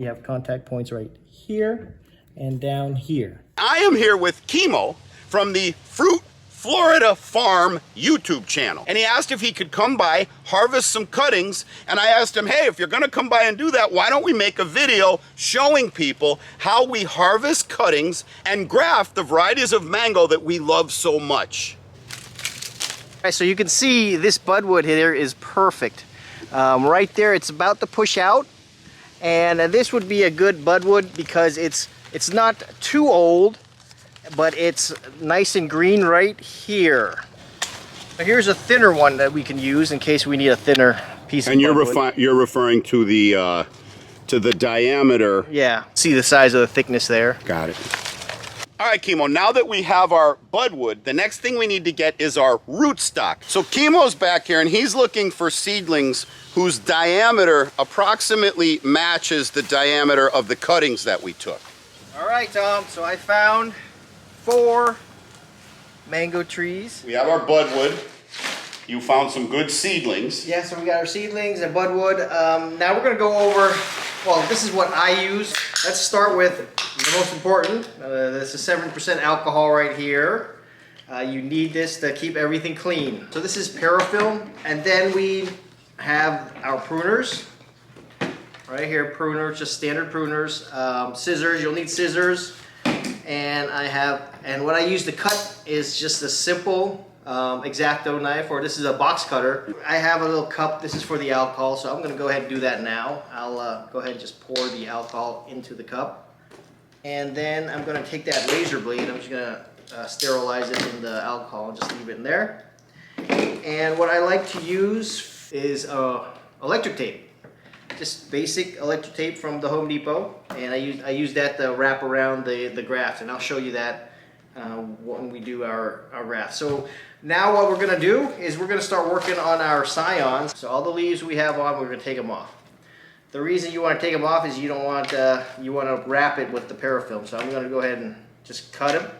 You have contact points right here and down here. I am here with Kimo from the Fruit Florida Farm YouTube channel. And he asked if he could come by, harvest some cuttings. And I asked him, hey, if you're gonna come by and do that, why don't we make a video showing people how we harvest cuttings and graft the varieties of mango that we love so much. All right, so you can see this budwood here is perfect. Right there, it's about to push out. And this would be a good budwood because it's not too old, but it's nice and green right here. Now here's a thinner one that we can use in case we need a thinner piece of budwood. And you're referring to the diameter. Yeah, see the size of the thickness there. Got it. All right, Kimo, now that we have our budwood, the next thing we need to get is our rootstock. So Kimo's back here and he's looking for seedlings whose diameter approximately matches the diameter of the cuttings that we took. All right, Tom, so I found 4 mango trees. We have our budwood. You found some good seedlings. Yeah, so we got our seedlings and budwood. Now we're gonna go over, well, this is what I use. Let's start with the most important. This is 70% alcohol right here. You need this to keep everything clean. So this is parafilm, and then we have our pruners. Right here, pruners, just standard pruners. Scissors, you'll need scissors. And what I use to cut is just a simple X-Acto knife, or this is a box cutter. I have a little cup. This is for the alcohol, so I'm going to go ahead and do that now. I'll go ahead and just pour the alcohol into the cup. And then I'm going to take that razor blade. I'm just going to sterilize it in the alcohol and just leave it in there. And what I like to use is electric tape. Just basic electric tape from the Home Depot, and I use that to wrap around the graft, and I'll show you that when we do our graft. So now what we're going to do is we're going to start working on our scions. So all the leaves we have on, we're going to take them off. The reason you want to take them off is you don't want you want to wrap it with the parafilm. So I'm going to go ahead and just cut them.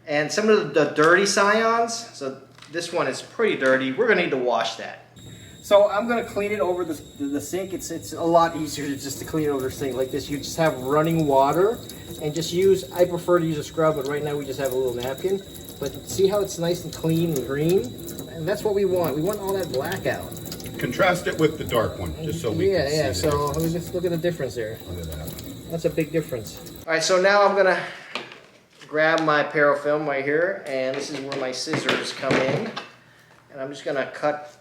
And some of the dirty scions, so this one is pretty dirty, we're going to need to wash that. So I'm going to clean it over the sink. It's a lot easier just to clean it over the sink like this. You just have running water and just use, I prefer to use a scrub, but right now we just have a little napkin. But see how it's nice and clean and green? And that's what we want. We want all that black out. Contrast it with the dark one, just so we can see. Yeah, so let me just look at the difference there. Look at that. That's a big difference. All right, so now I'm going to grab my parafilm right here, and this is where my scissors come in. And I'm just going to cut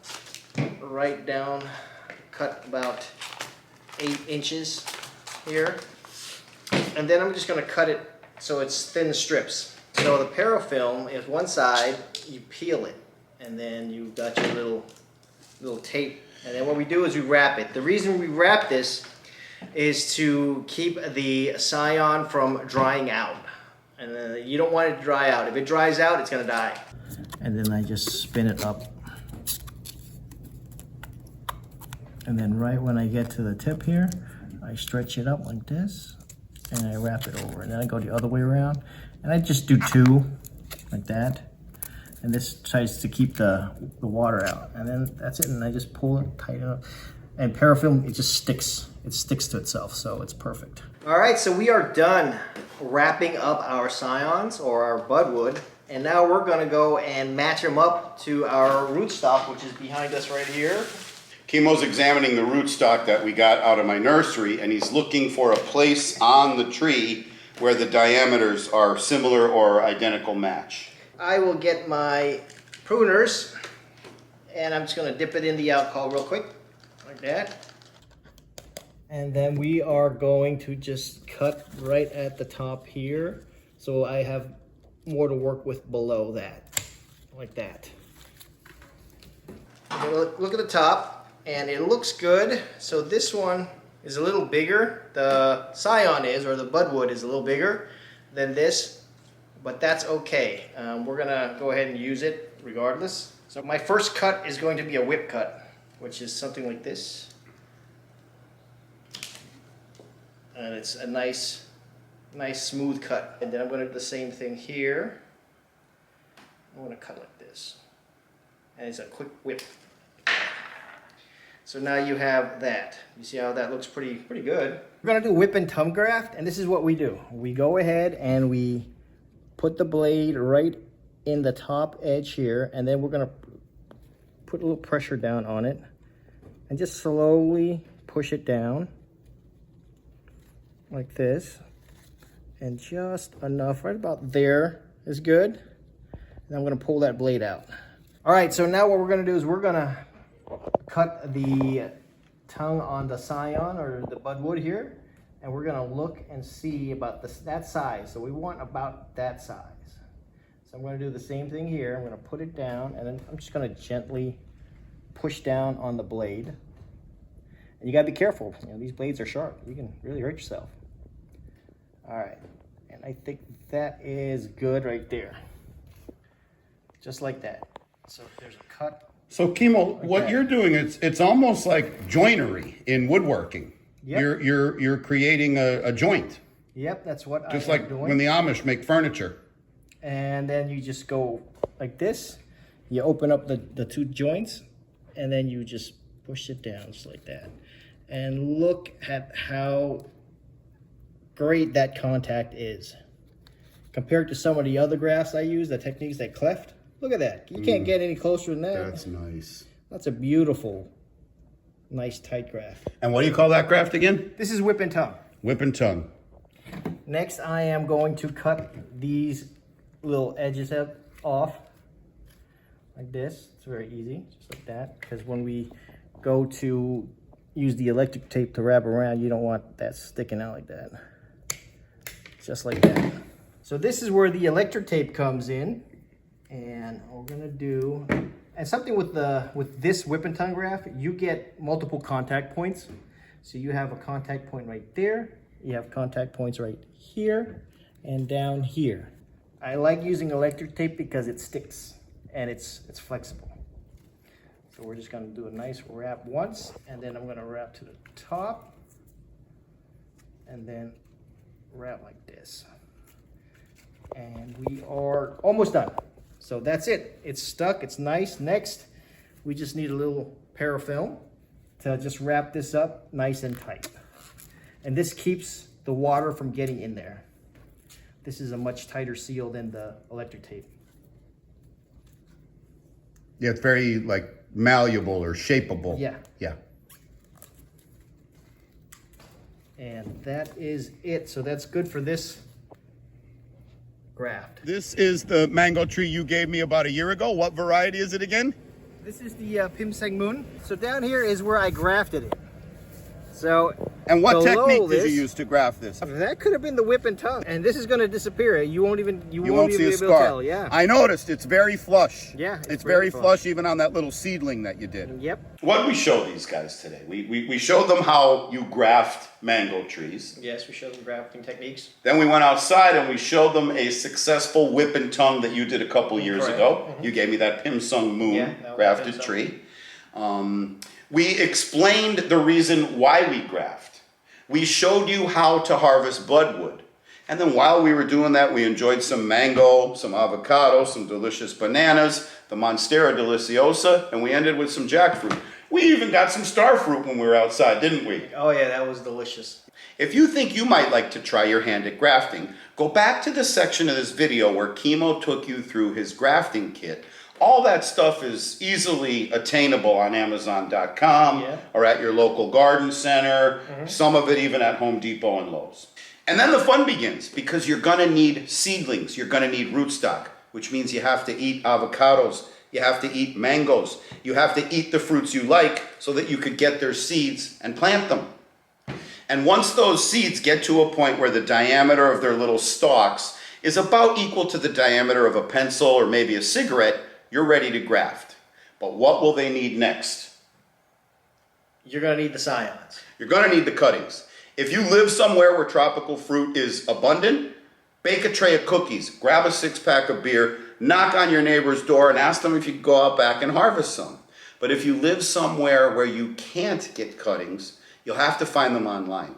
right down, cut about 8 inches here, and then I'm just going to cut it so it's thin strips. So the parafilm is one side, you peel it, and then you've got your little tape, and then what we do is we wrap it. The reason we wrap this is to keep the scion from drying out, and you don't want it to dry out. If it dries out, it's going to die. And then I just spin it up. And then right when I get to the tip here, I stretch it up like this, and I wrap it over. And then I go the other way around, and I just do 2, like that. And this tries to keep the water out. And then that's it, and I just pull it, tighten it up. And parafilm, it just sticks. It sticks to itself, so it's perfect. All right, so we are done wrapping up our scions, or our budwood. And now we're gonna go and match them up to our rootstock, which is behind us right here. Kimo's examining the rootstock that we got out of my nursery, and he's looking for a place on the tree where the diameters are similar or identical match. I will get my pruners, and I'm just going to dip it in the alcohol real quick, like that. And then we are going to just cut right at the top here, so I have more to work with below that, like that. Look at the top. And it looks good. So this one is a little bigger. The scion is, or the budwood is a little bigger than this, but that's okay. We're gonna go ahead and use it regardless. So my first cut is going to be a whip cut, which is something like this. And it's a nice smooth cut. And then I'm gonna do the same thing here. I'm gonna cut like this. And it's a quick whip. So now you have that. You see how that looks pretty good. We're gonna do whip and tongue graft, and this is what we do. We go ahead and we put the blade right in the top edge here, and then we're gonna put a little pressure down on it and just slowly push it down like this, and just enough, right about there is good. And I'm gonna pull that blade out. All right, so now what we're gonna do is we're gonna cut the tongue on the scion or the budwood here, and we're gonna look and see about that size. So we want about that size. So I'm gonna do the same thing here. I'm gonna put it down, and then I'm just gonna gently push down on the blade. And you gotta be careful, you know, these blades are sharp. You can really hurt yourself. All right, and I think that is good right there. Just like that. So there's a cut. So Kimo, Like what that. you're doing, it's almost like joinery in woodworking. Yep. You're creating a joint, Yep, that's what just I am like doing. when the Amish make furniture. And then you just go like this. You open up the two joints, and then you just push it down just like that. And look at how great that contact is. Compared to some of the other grafts I use, the techniques that cleft. Look at that. You can't get any closer than that. That's nice. That's a beautiful, nice tight graft. And what do you call that graft again? This is whip and tongue. Whip and tongue. Next, I am going to cut these little edges off like this. It's very easy, just like that. Because when we go to use the electric tape to wrap around, you don't want that sticking out like that. Just like that. So this is where the electric tape comes in. And we're gonna do, and something with this whip and tongue graft, you get multiple contact points. So you have a contact point right there. You have contact points right here and down here. I like using electric tape because it sticks and it's flexible. So we're just gonna do a nice wrap once, and then I'm gonna wrap to the top, and then wrap like this. And we are almost done. So that's it. It's stuck. It's nice. Next, we just need a little parafilm to just wrap this up nice and tight. And this keeps the water from getting in there. This is a much tighter seal than the electric tape. Yeah, it's very like malleable or shapeable. Yeah. Yeah. And that is it. So that's good for this graft. This is the mango tree you gave me about a year ago. What variety is it again? This is the Pim Sang Moon. So down here is where I grafted it. So And what below technique did this- you use to graft this? That could have been the whip and tongue. And this is going to disappear. You won't even You won't see be a able scar. to tell. Yeah. I noticed it's very flush. Yeah, It's very flush even on that little seedling that you did. Yep. What did we show these guys today? We showed them how you graft mango trees. Yes, we showed them grafting techniques. Then we went outside and we showed them a successful whip and tongue that you did a couple years Correct. ago. You gave me that Pim Sung Moon Yeah, that was grafted Pim Sung. tree. We explained the reason why we graft. We showed you how to harvest budwood. And then while we were doing that, we enjoyed some mango, some avocado, some delicious bananas, the Monstera deliciosa, and we ended with some jackfruit. We even got some star fruit when we were outside, didn't we? Oh yeah, that was delicious. If you think you might like to try your hand at grafting, go back to the section of this video where Kimo took you through his grafting kit. All that stuff is easily attainable on Amazon.com or at your local garden center, some of it even at Home Depot and Lowe's. And then the fun begins because you're gonna need seedlings, you're gonna need rootstock, which means you have to eat avocados, you have to eat mangoes, you have to eat the fruits you like so that you could get their seeds and plant them. And once those seeds get to a point where the diameter of their little stalks is about equal to the diameter of a pencil or maybe a cigarette, you're ready to graft. But what will they need next? You're gonna need the scions. You're gonna need the cuttings. If you live somewhere where tropical fruit is abundant, bake a tray of cookies, grab a 6-pack of beer, knock on your neighbor's door and ask them if you can go out back and harvest some. But if you live somewhere where you can't get cuttings, you'll have to find them online.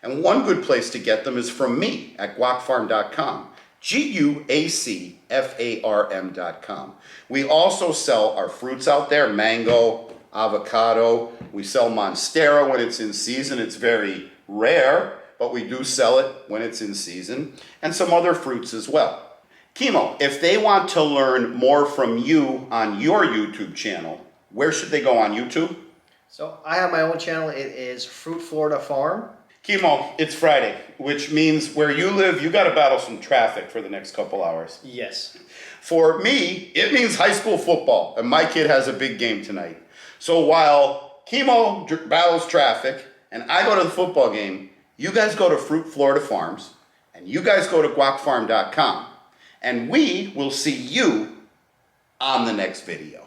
And one good place to get them is from me at guacfarm.com. GUACFARM.com. We also sell our fruits out there, mango, avocado. We sell Monstera when it's in season. It's very rare, but we do sell it when it's in season, and some other fruits as well. Kimo, if they want to learn more from you on your YouTube channel, where should they go on YouTube? So I have my own channel. It is Fruit Florida Farm. Kimo, it's Friday, which means where you live, you got to battle some traffic for the next couple hours. Yes. For me, it means high school football, and my kid has a big game tonight. So while Kimo battles traffic and I go to the football game, you guys go to Fruit Florida Farms, and you guys go to guacfarm.com, and we will see you on the next video.